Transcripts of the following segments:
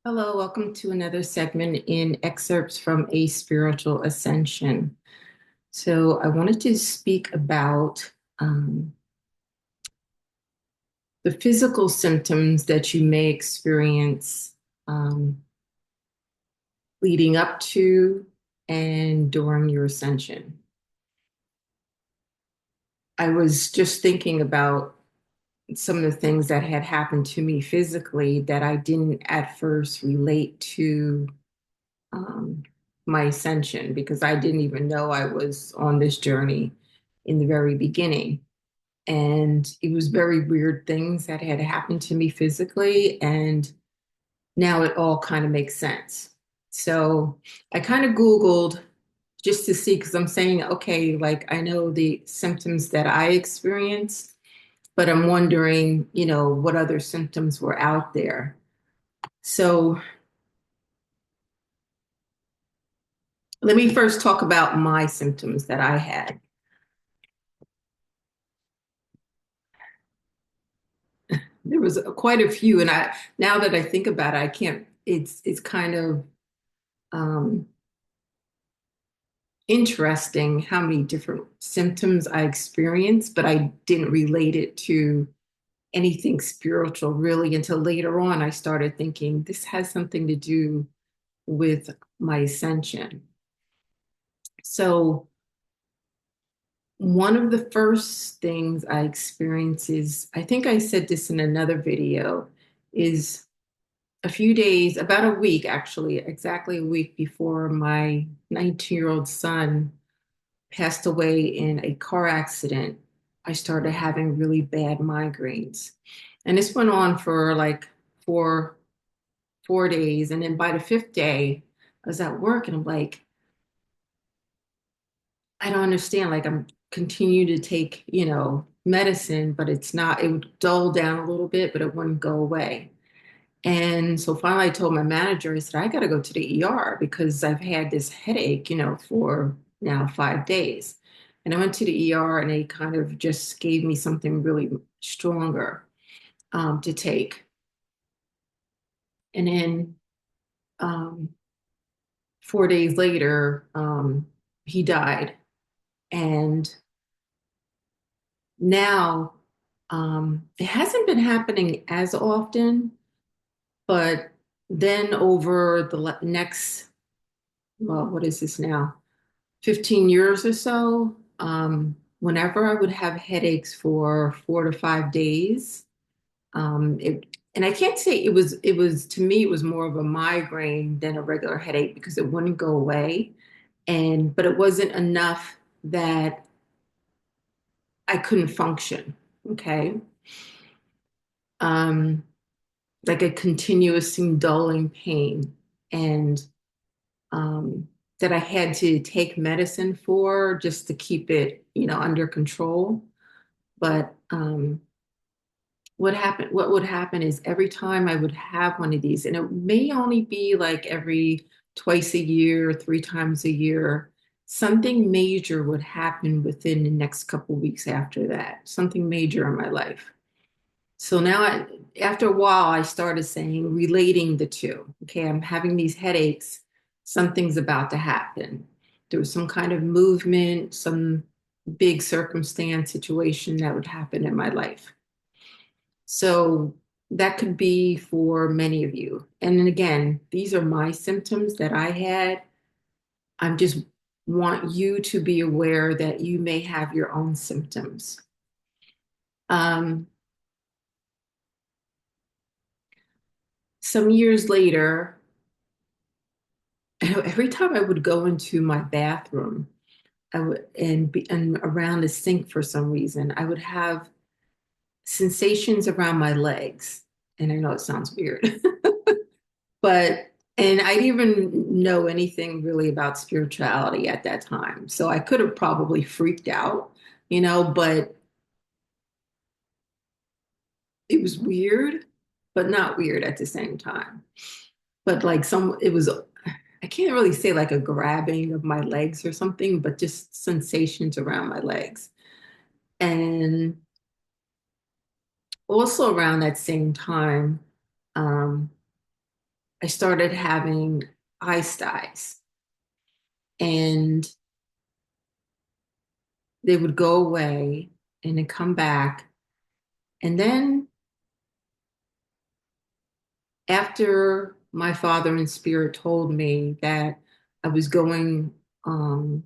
Hello, welcome to another segment in excerpts from A Spiritual Ascension. So, I wanted to speak about the physical symptoms that you may experience um, leading up to and during your ascension. I was just thinking about some of the things that had happened to me physically that I didn't at first relate to um, my ascension because I didn't even know I was on this journey in the very beginning. And it was very weird things that had happened to me physically. And now it all kind of makes sense. So I kind of Googled just to see, because I'm saying, okay, like I know the symptoms that I experienced, but I'm wondering, what other symptoms were out there. So let me first talk about my symptoms that I had. There was quite a few, and now that I think about it, I can't. It's kind of um, interesting how many different symptoms I experienced, but I didn't relate it to anything spiritual really until later on. I started thinking this has something to do with my ascension. So one of the first things I experience is, I think I said this in another video, is a few days, about a week actually, exactly a week before my 19-year-old son passed away in a car accident, I started having really bad migraines. And this went on for like four, 4 days. And then by the fifth day, I was at work and I'm like, I don't understand. Like I'm continue to take, medicine, but it's not, it would dull down a little bit, but it wouldn't go away. And so finally, I told my manager, I said, I got to go to the ER because I've had this headache, for now 5 days. And I went to the ER and they kind of just gave me something really stronger to take. And then um, 4 days later, he died. And now it hasn't been happening as often, but then over the next, well, what is this now? 15 years or so, whenever I would have headaches for 4 to 5 days, and I can't say it was to me, it was more of a migraine than a regular headache because it wouldn't go away. But it wasn't enough that I couldn't function. Okay. Um, like a continuous dulling pain. And that I had to take medicine for just to keep it, under control. But what would happen is every time I would have one of these, and it may only be like every twice a year, 3 times a year, something major would happen within the next couple weeks after that, something major in my life. So now, after a while, I started saying, relating the two. Okay, I'm having these headaches. Something's about to happen. There was some kind of movement, some big circumstance, situation that would happen in my life. So that could be for many of you. And then again, these are my symptoms that I had. I'm just want you to be aware that you may have your own symptoms. Um, some years later, every time I would go into my bathroom, I would and around the sink for some reason, I would have sensations around my legs. And I know it sounds weird, but and I didn't even know anything really about spirituality at that time. So I could have probably freaked out, but it was weird, but not weird at the same time. But like it was, I can't really say like a grabbing of my legs or something, but just sensations around my legs. And also around that same time, um, I started having eye styes, and they would go away and then come back. And then after my father in spirit told me that I was going, um,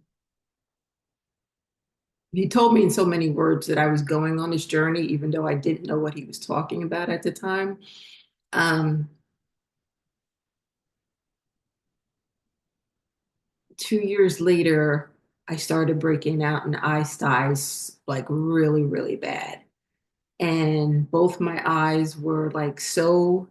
he told me in so many words that I was going on this journey, even though I didn't know what he was talking about at the time. Um, 2 years later, I started breaking out in eye styes like really, really bad. And both my eyes were like so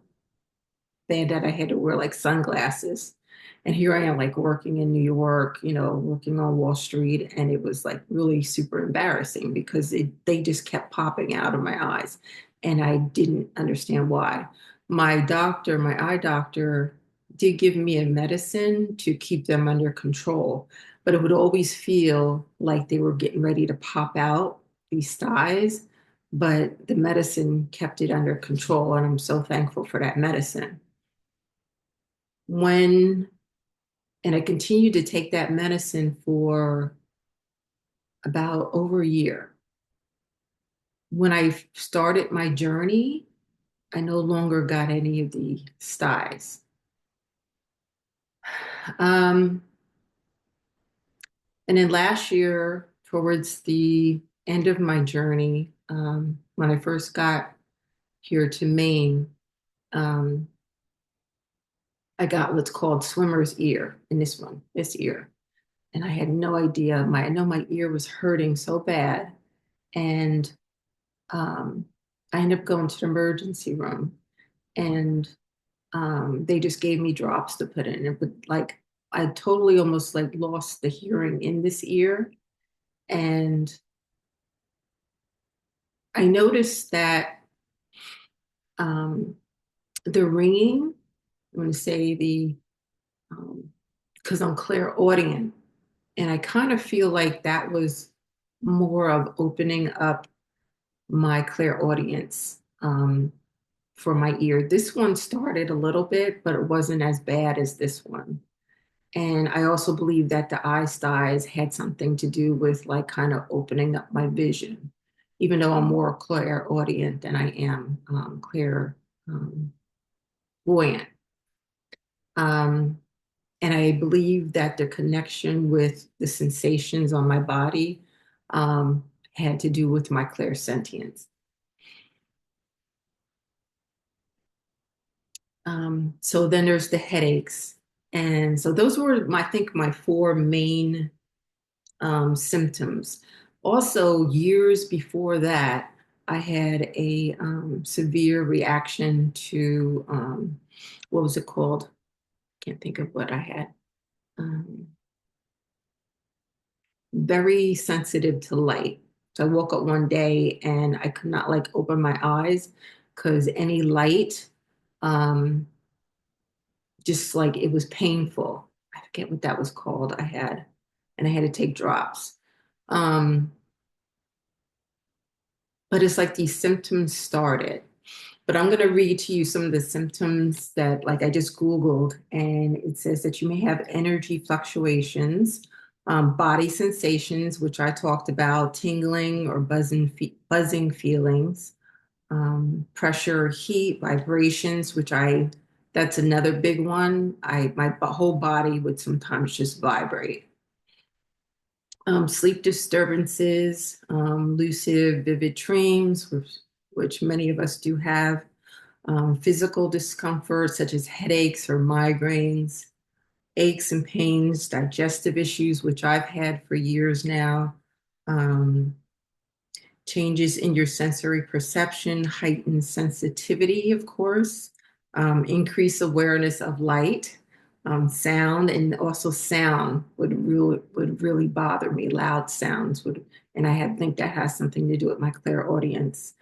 bad that I had to wear like sunglasses. And here I am, like working in New York, working on Wall Street. And it was like really super embarrassing because they just kept popping out of my eyes. And I didn't understand why. My eye doctor, did give me a medicine to keep them under control, but it would always feel like they were getting ready to pop out these styes. But the medicine kept it under control. And I'm so thankful for that medicine. when and I continued to take that medicine for about over a year. When I started my journey, I no longer got any of the styes. Um, and then last year, towards the end of my journey, when I first got here to Maine, um, I got what's called swimmer's ear in this ear. And I had no idea. I know my ear was hurting so bad. And um, I ended up going to the emergency room, and they just gave me drops to put in. It would like I totally almost like lost the hearing in this ear, and I noticed that um, the ringing. I'm going to say because I'm clairaudient, and I kind of feel like that was more of opening up my clairaudience. For my ear. This one started a little bit, but it wasn't as bad as this one. And I also believe that the eye styes had something to do with like kind of opening up my vision, even though I'm more clairaudient than I am um, buoyant. Um, and I believe that the connection with the sensations on my body um, had to do with my clairsentience. So then there's the headaches. And so those were, I think, my four main symptoms. Also, years before that, I had a severe reaction to what was it called? Can't think of what I had. Um, Very sensitive to light. So I woke up one day and I could not like open my eyes because any light um, just like it was painful. I forget what that was called. And I had to take drops. Um, but it's like these symptoms started. But I'm going to read to you some of the symptoms that, like, I just Googled, and it says that you may have energy fluctuations, body sensations, which I talked about, tingling or buzzing feelings, pressure, heat, vibrations, that's another big one. My whole body would sometimes just vibrate. Sleep disturbances, lucid, vivid dreams, which many of us do have, physical discomfort such as headaches or migraines, aches and pains, digestive issues, which I've had for years now, um, changes in your sensory perception, heightened sensitivity, of course, increased awareness of light, sound, and also sound would really bother me. Loud sounds would, and think that has something to do with my clairaudience.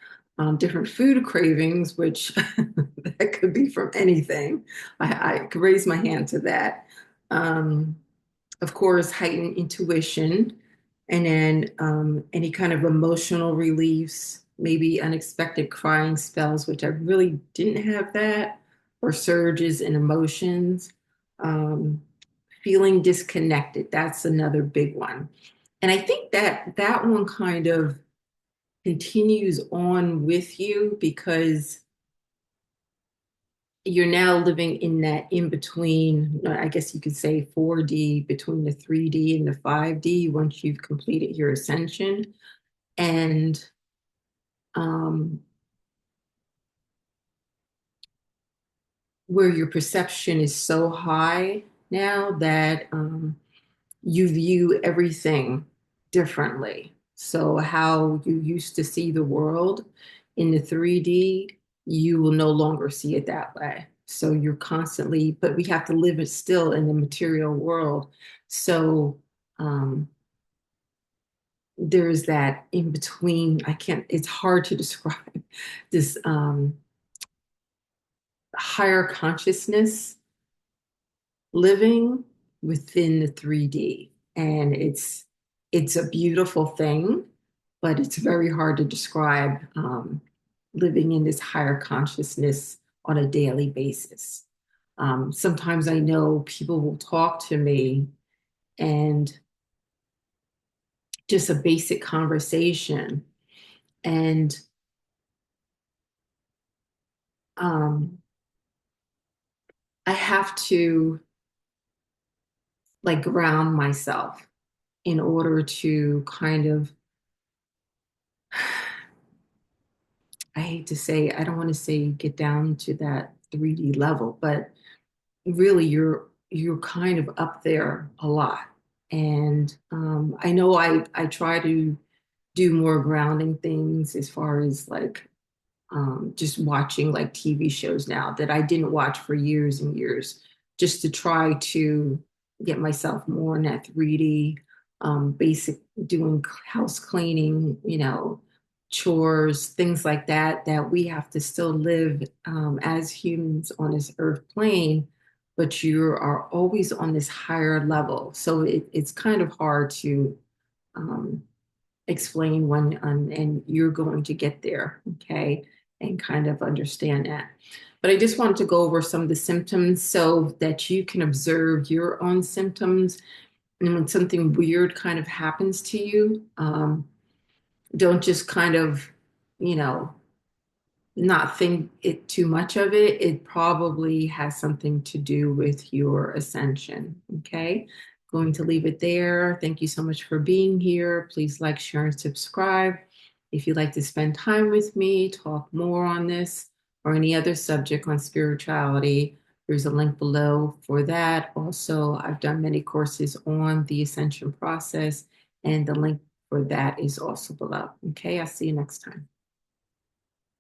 Different food cravings, which that could be from anything. I could raise my hand to that. Um, of course, heightened intuition, and then any kind of emotional reliefs, maybe unexpected crying spells, which I really didn't have that. or surges in emotions. Um, Feeling disconnected, that's another big one. And I think that that one kind of continues on with you because you're now living in that in between, I guess you could say 4D, between the 3D and the 5D once you've completed your ascension. And um, where your perception is so high now that you view everything differently. So, how you used to see the world in the 3D, you will no longer see it that way. So, you're constantly, but we have to live it still in the material world. So, um, there's that in between. I can't, it's hard to describe this higher consciousness living within the 3D. And it's a beautiful thing, but it's very hard to describe living in this higher consciousness on a daily basis. Sometimes I know people will talk to me and just a basic conversation, and um, I have to like ground myself in order to kind of, I hate to say, I don't want to say get down to that 3D level, but really you're kind of up there a lot. And I know I try to do more grounding things as far as like just watching like TV shows now that I didn't watch for years and years, just to try to get myself more in that 3D, basic doing house cleaning, chores, things like that, that we have to still live as humans on this earth plane, but you are always on this higher level. So it's kind of hard to um, explain when and you're going to get there, okay, and kind of understand that. But I just wanted to go over some of the symptoms so that you can observe your own symptoms. And when something weird kind of happens to you, don't just kind of, you know, not think it too much of it. It probably has something to do with your ascension. Okay. Going to leave it there. Thank you so much for being here. Please like, share, and subscribe. If you'd like to spend time with me, talk more on this or any other subject on spirituality, there's a link below for that. Also, I've done many courses on the ascension process, and the link for that is also below. Okay, I'll see you next time.